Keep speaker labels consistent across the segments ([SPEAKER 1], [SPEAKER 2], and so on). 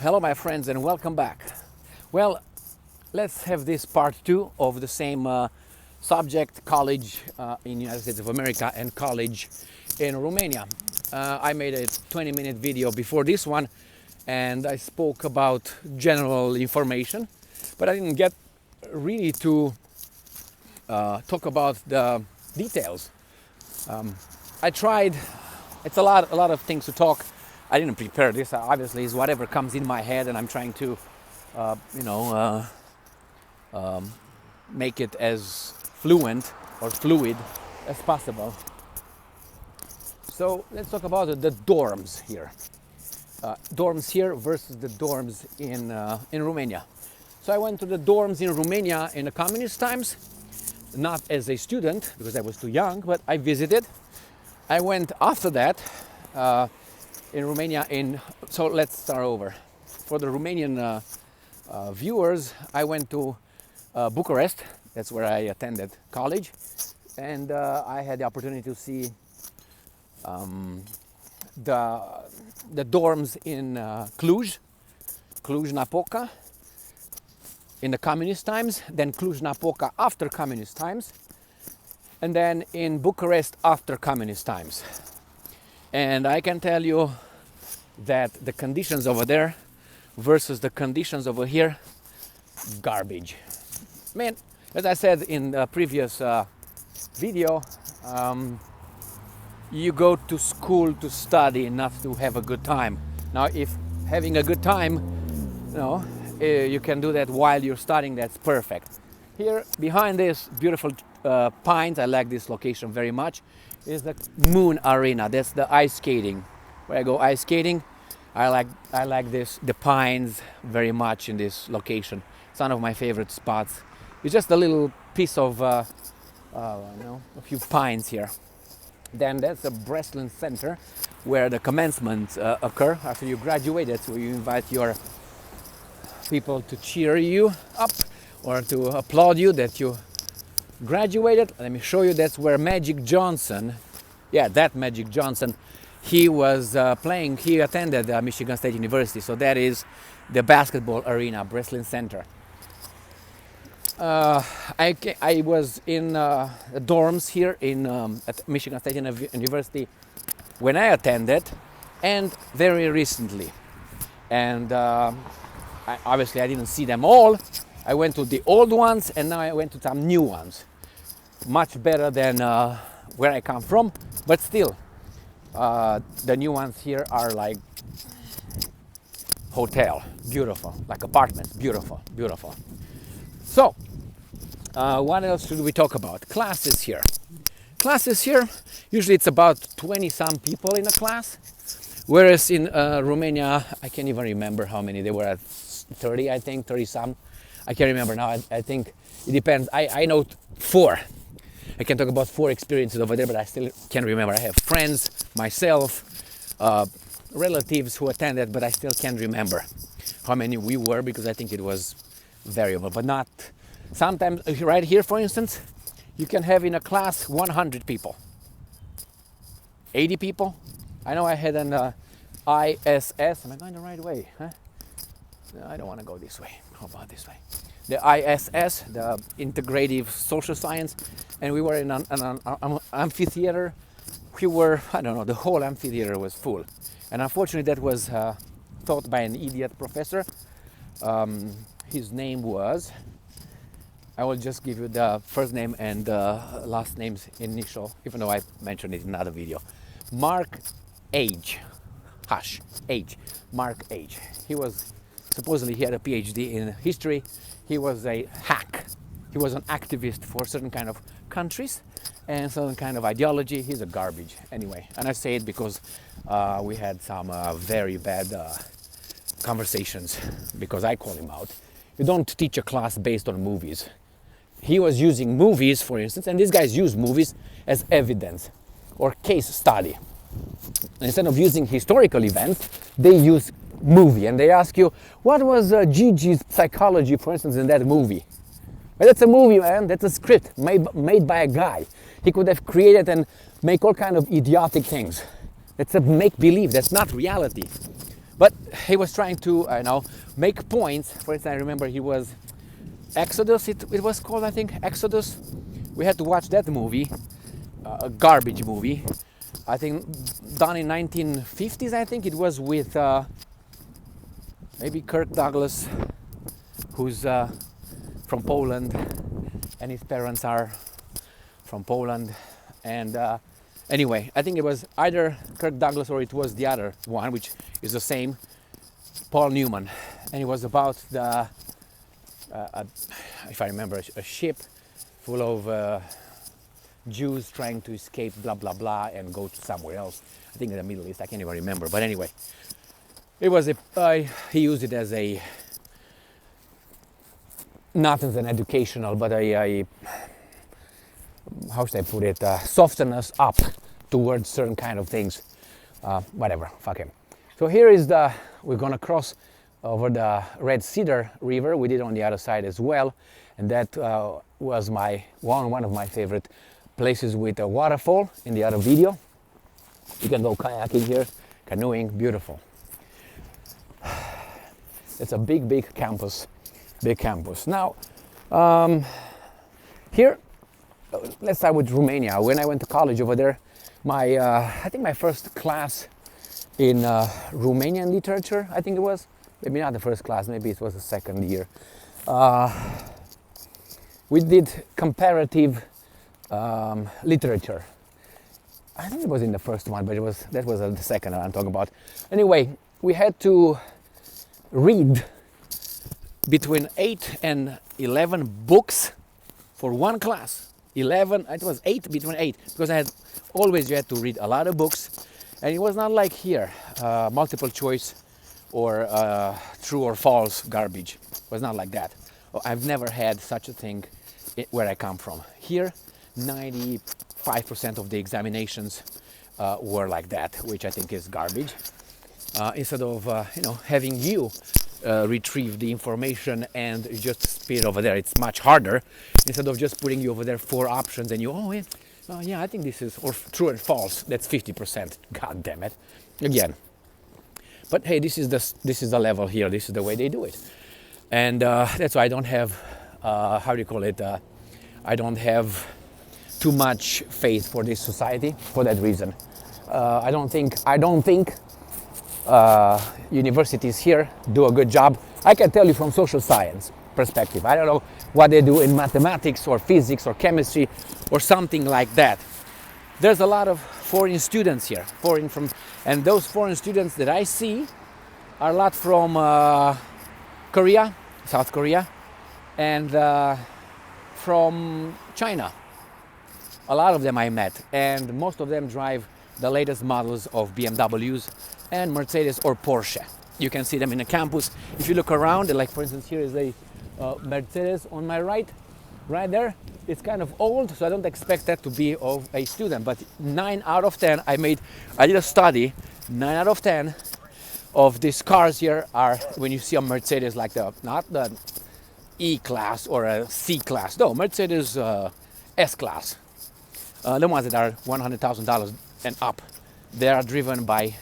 [SPEAKER 1] Hello my friends and welcome back. Well, let's have this part 2 of the same subject, college in United States of America and college in Romania. I made a 20-minute video before this one and I spoke about general information, but I didn't get really to talk about the details. I tried. It's a lot of things to talk. I didn't prepare this. Obviously, it's whatever comes in my head, and I'm trying to, make it as fluent or fluid as possible. So let's talk about the dorms here. Dorms here versus the dorms in Romania. So I went to the dorms in Romania in the communist times, not as a student because I was too young, but I visited. I went after that. In Romania, so let's start over. For the Romanian viewers, I went to Bucharest. That's where I attended college, and I had the opportunity to see the dorms in Cluj-Napoca in the communist times, then Cluj-Napoca after communist times, and then in Bucharest after communist times. And I can tell you that the conditions over there versus the conditions over here, garbage. Man, as I said in the previous video, you go to school to study, not to have a good time. Now, if having a good time, you can do that while you're studying, that's perfect. Here, behind this beautiful pines, I like this location very much, is the Moon Arena. That's the ice skating. Where I go ice skating, I like the pines very much in this location. It's one of my favorite spots. It's just a little piece of a few pines here. Then that's the Breslin Center, where the commencements occur after you graduate. That's where you invite your people to cheer you up or to applaud you that you graduated. Let me show you. That's where Magic Johnson, that Magic Johnson, he was playing. He attended Michigan State University, so that is the basketball arena, Breslin Center. I was in dorms here at Michigan State University when I attended, and very recently. And obviously I didn't see them all. I went to the old ones, and now I went to some new ones. Much better than where I come from, but still, the new ones here are like hotel, beautiful, like apartments, beautiful, beautiful. So, what else should we talk about? Classes here. Classes here, usually it's about 20-some people in a class, whereas in Romania, I can't even remember how many. They were at 30, I think, 30-some. I can't remember now. I think it depends. I know 4. I can talk about 4 experiences over there, but I still can't remember. I have friends, myself, relatives who attended, but I still can't remember how many we were because I think it was variable, but not. Sometimes, right here, for instance, you can have in a class 100 people, 80 people. I know I had an ISS. Am I going the right way? Huh? No, I don't want to go this way. How about this way? The ISS, the Integrative Social Science, and we were in an amphitheater. The whole amphitheater was full. And unfortunately, that was taught by an idiot professor. His name was, I will just give you the first name and last name's initial, even though I mentioned it in another video. Mark H. Mark H. Supposedly he had a PhD in history. He was a hack. He was an activist for certain kind of countries and certain kind of ideology. He's a garbage anyway. And I say it because we had some very bad conversations because I call him out. You don't teach a class based on movies. He was using movies, for instance, and these guys use movies as evidence or case study. Instead of using historical events, they use movie, and they ask you, what was Gigi's psychology, for instance, in that movie? Well, that's a movie, man. That's a script made by a guy. He could have created and make all kind of idiotic things. That's a make-believe. That's not reality. But he was trying to, make points. For instance, I remember he was Exodus. It was called, I think, Exodus. We had to watch that movie, a garbage movie. I think done in 1950s. I think it was with maybe Kirk Douglas, who's from Poland, and his parents are from Poland. And anyway, I think it was either Kirk Douglas or it was the other one, which is the same, Paul Newman. And it was about the, if I remember, a ship full of Jews trying to escape, blah, blah, blah, and go to somewhere else. I think in the Middle East, I can't even remember. But anyway, it was he used it as a, not as an educational, but how should I put it, soften us up towards certain kind of things. Whatever, fuck him. So here is we're gonna cross over the Red Cedar River. We did on the other side as well. And that was one of my favorite places with a waterfall in the other video. You can go kayaking here, canoeing, beautiful. It's a big campus, Now, here, let's start with Romania. When I went to college over there, I think my first class in Romanian literature, I think it was, maybe not the first class, maybe it was the second year. We did comparative literature. I think it was in the first one, but that was the second I'm talking about. Anyway, we had to read between 8 and 11 books for one class. 11, it was 8, between 8, because you had to read a lot of books, and it was not like here, multiple choice or true or false garbage. It was not like that. I've never had such a thing where I come from. Here, 95% of the examinations were like that, which I think is garbage. Instead of having you retrieve the information and just spit over there, it's much harder. Instead of just putting you over there 4 options and I think this is or true and false. That's 50%. God damn it! Again. But hey, this is the level here. This is the way they do it, and that's why I don't have I don't have too much faith for this society for that reason. I don't think universities here do a good job. I can tell you from social science perspective. I don't know what they do in mathematics or physics or chemistry or something like that. There's a lot of foreign students here, and those foreign students that I see are a lot from Korea, South Korea, and from China. A lot of them I met, and most of them drive the latest models of BMWs and Mercedes or Porsche. You can see them in the campus. If you look around, like for instance, here is a Mercedes on my right there. It's kind of old, so I don't expect that to be of a student, but 9 out of 10, I did a study, 9 out of 10 of these cars here are, when you see a Mercedes like not the E-Class or a C-Class, no, Mercedes S-Class, the ones that are $100,000 and up, they are driven by,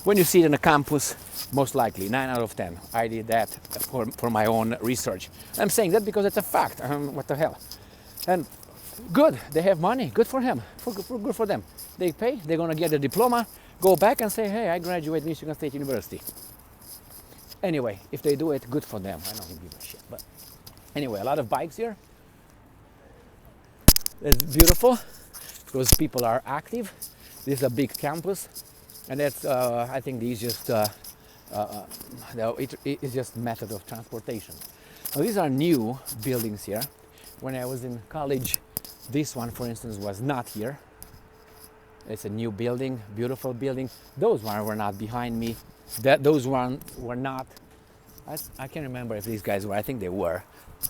[SPEAKER 1] when you see it in a campus, most likely 9 out of 10. I did that for my own research. I'm saying that because it's a fact. What the hell? And good, they have money. Good for him. Good for them. They pay. They're gonna get a diploma. Go back and say, hey, I graduated Michigan State University. Anyway, if they do it, good for them. I don't give a shit. But anyway, a lot of bikes here. It's beautiful because people are active. This is a big campus, and that's I think the easiest. It's just method of transportation. Now, these are new buildings here. When I was in college, this one, for instance, was not here. It's a new building, beautiful building. Those ones were not behind me. Those ones were not. I can't remember if these guys were. I think they were.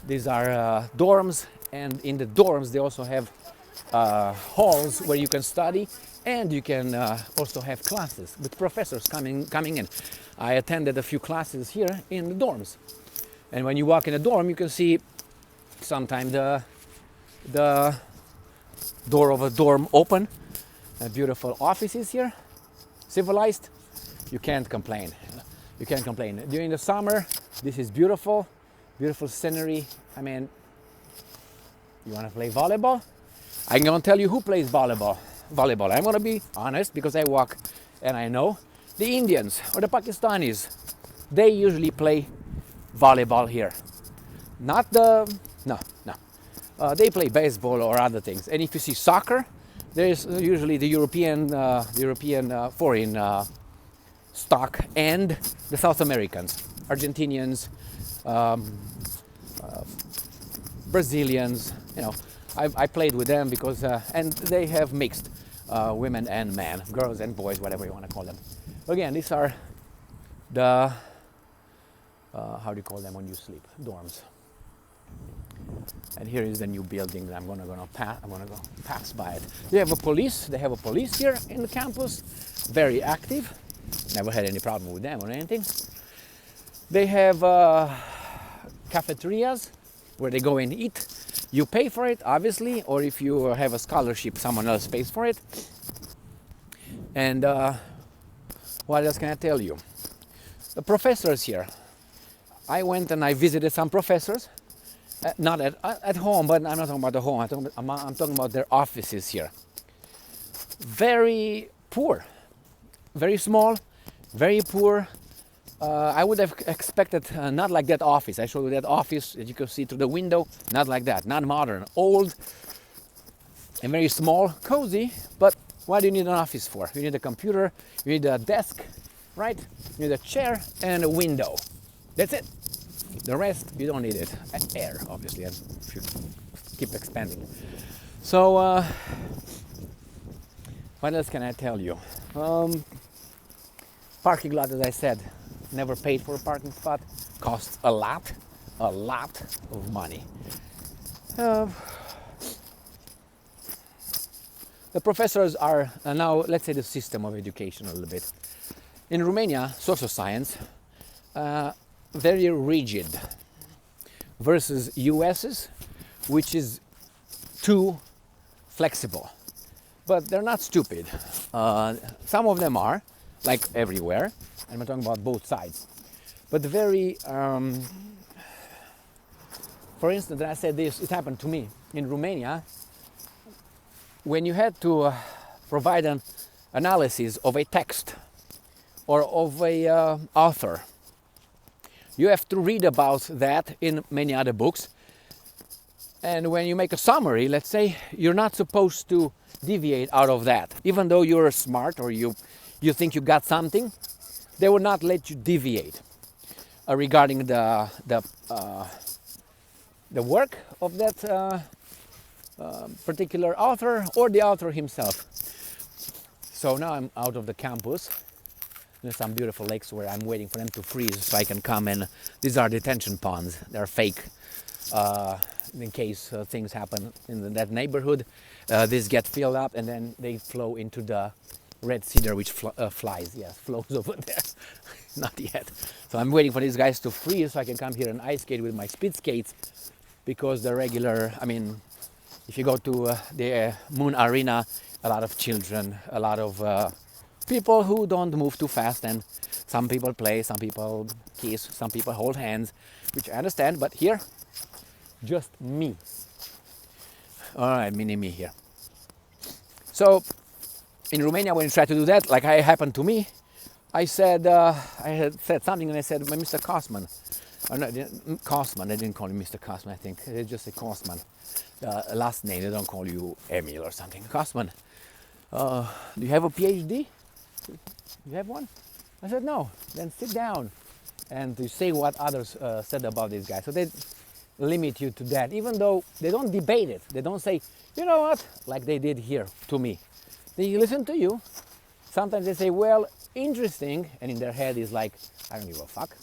[SPEAKER 1] These are dorms, and in the dorms they also have halls where you can study, and you can also have classes with professors coming in. I attended a few classes here in the dorms, and when you walk in a dorm, you can see sometimes the door of a dorm open. Beautiful offices here, civilized. You can't complain. You can't complain. During the summer, this is beautiful, beautiful scenery. I mean, you want to play volleyball? I'm going to tell you who plays volleyball. I'm going to be honest because I walk and I know the Indians or the Pakistanis, they usually play volleyball here. Not the, no. They play baseball or other things. And if you see soccer, there is usually the European foreign stock and the South Americans, Argentinians, Brazilians. You know, I played with them because and they have mixed women and men, girls and boys, whatever you want to call them. Again, these are the how do you call them when you sleep? Dorms. And here is the new building that I'm gonna go pass by it. They have a police here in the campus, very active. Never had any problem with them or anything. They have cafeterias where they go and eat. You pay for it, obviously, or if you have a scholarship, someone else pays for it. And what else can I tell you? The professors here. I went and I visited some professors. Not at home, but I'm not talking about the home. I'm talking about their offices here. Very poor, very small, very poor. I would have expected not like that office. I showed you that office that you can see through the window. Not like that. Not modern, old, and very small, cozy. But what do you need an office for? You need a computer. You need a desk, right? You need a chair and a window. That's it. The rest, you don't need it. Air, obviously, and if you keep expanding. So, what else can I tell you? Parking lot, as I said, never paid for a parking spot. Costs a lot of money. The professors are now, let's say, the system of education a little bit. In Romania, social science, very rigid versus US's, which is too flexible. But they're not stupid. Some of them are, like everywhere. I'm talking about both sides. But very, for instance, I said this, it happened to me in Romania. When you had to provide an analysis of a text or of a author, you have to read about that in many other books. And when you make a summary, let's say, you're not supposed to deviate out of that. Even though you're smart or you think you got something, they will not let you deviate regarding the work of that particular author or the author himself. So now I'm out of the campus. There's some beautiful lakes where I'm waiting for them to freeze so I can come and these are detention ponds. They're fake in case things happen in that neighborhood. These get filled up and then they flow into the red cedar which flows over there. Not yet. So I'm waiting for these guys to freeze so I can come here and ice skate with my speed skates because the regular, I mean, if you go to the Moon Arena, a lot of children, a lot of people who don't move too fast, and some people play, some people kiss, some people hold hands, which I understand, but here, just me. All right, mini me here. So, in Romania, when you try to do that, like it happened to me, I said, I had said something and I said, Mr. Kosman. Or no, Kosman, they didn't call him Mr. Kosman, I think. They just say Kosman. Last name, they don't call you Emil or something. Kosman, do you have a PhD? You have one? I said, no. Then sit down and you say what others said about this guy. So they limit you to that, even though they don't debate it. They don't say, you know what, like they did here to me. They listen to you. Sometimes they say, well, interesting, and in their head is like, I don't give a fuck.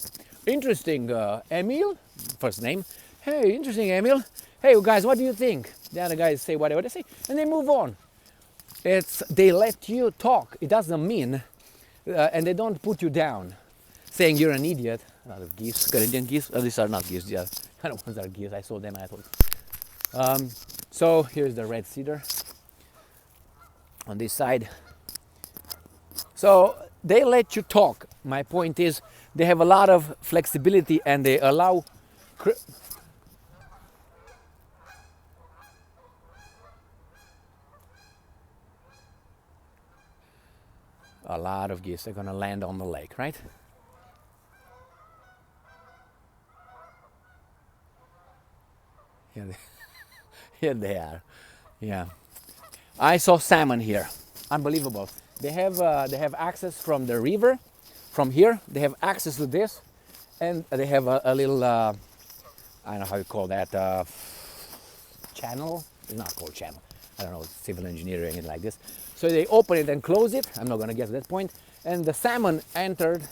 [SPEAKER 1] Interesting, Emil, first name. Hey, interesting, Emil. Hey, guys, what do you think? The other guys say whatever they say, and they move on. They let you talk. It doesn't mean, and they don't put you down, saying you're an idiot. A lot of geese, Canadian geese. These are not geese. The other ones are geese. I saw them. I thought. So here's the red cedar on this side. So they let you talk. My point is, they have a lot of flexibility and they allow a lot of geese are gonna land on the lake, right? Here they, here they are. Yeah, I saw salmon here. Unbelievable. They have access from the river, from here. They have access to this, and they have a little I don't know how you call that channel. It's not called channel. I don't know, civil engineering or anything like this. So they open it and close it. I'm not gonna get to that point. And the salmon entered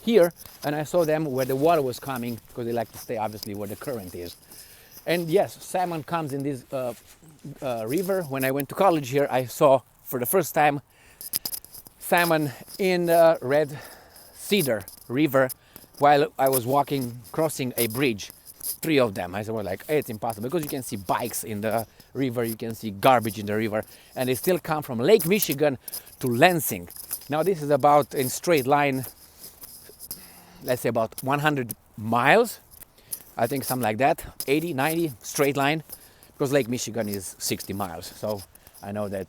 [SPEAKER 1] here, and I saw them where the water was coming because they like to stay obviously where the current is. And yes, salmon comes in this river. When I went to college here, I saw for the first time salmon in the Red Cedar River while I was walking, crossing a bridge. 3 of them. I said, well, like, hey, it's impossible because you can see bikes in the river, you can see garbage in the river, and they still come from Lake Michigan to Lansing. Now this is about in straight line, let's say about 100 miles. I think something like that, 80, 90, straight line, because Lake Michigan is 60 miles. So I know that,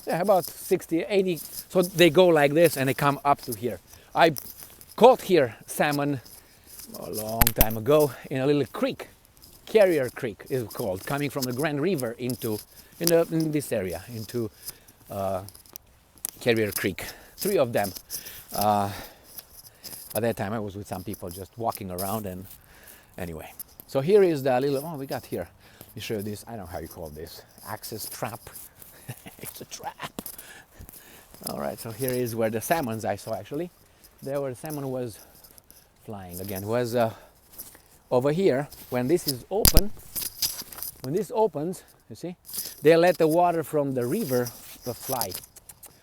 [SPEAKER 1] yeah, about 60, 80. So they go like this and they come up to here. I caught here salmon a long time ago in a little creek. Carrier Creek is called, coming from the Grand River into, in this area, into Carrier Creek. 3 of them. At that time I was with some people just walking around and anyway. So here is the little, oh, we got here. Let me show you this, I don't know how you call this, access trap. It's a trap. All right, so here is where the salmons I saw actually. There where the salmon was flying again, was over here. When this is open, when this opens, you see, they let the water from the river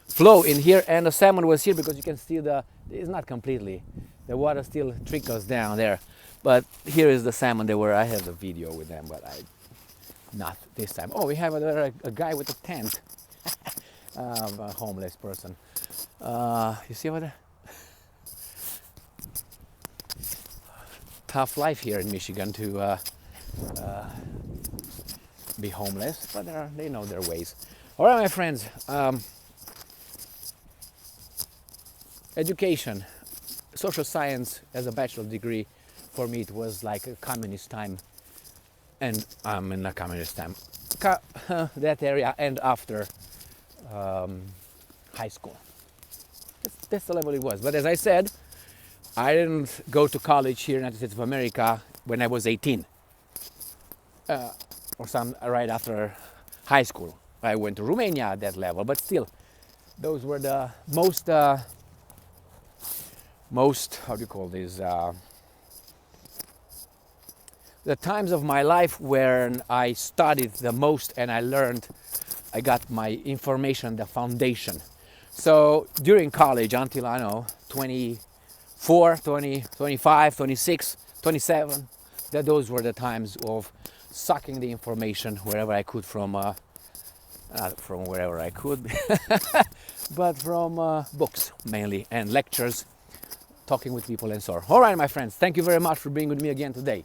[SPEAKER 1] flow in here, and the salmon was here because you can see it's not completely, the water still trickles down there, but here is the salmon. They were, I have the video with them, but not this time. Oh, we have a guy with a tent, a homeless person. You see over there? Tough life here in Michigan to be homeless, but they know their ways. All right, my friends. Education, social science as a bachelor's degree, for me it was like a communist time, and I'm in a communist time, that area, and after high school. That's the level it was. But as I said, I didn't go to college here in the United States of America when I was 18, or right after high school. I went to Romania at that level, but still, those were the most, how do you call these, the times of my life when I studied the most and I learned, I got my information, the foundation. So during college, until I know, 24, 20, 25, 26, 27, those were the times of sucking the information wherever I could from, not from wherever I could, but from books mainly, and lectures, talking with people and so on. All right, my friends, thank you very much for being with me again today.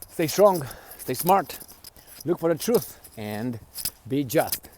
[SPEAKER 1] Stay strong, stay smart, look for the truth, and be just.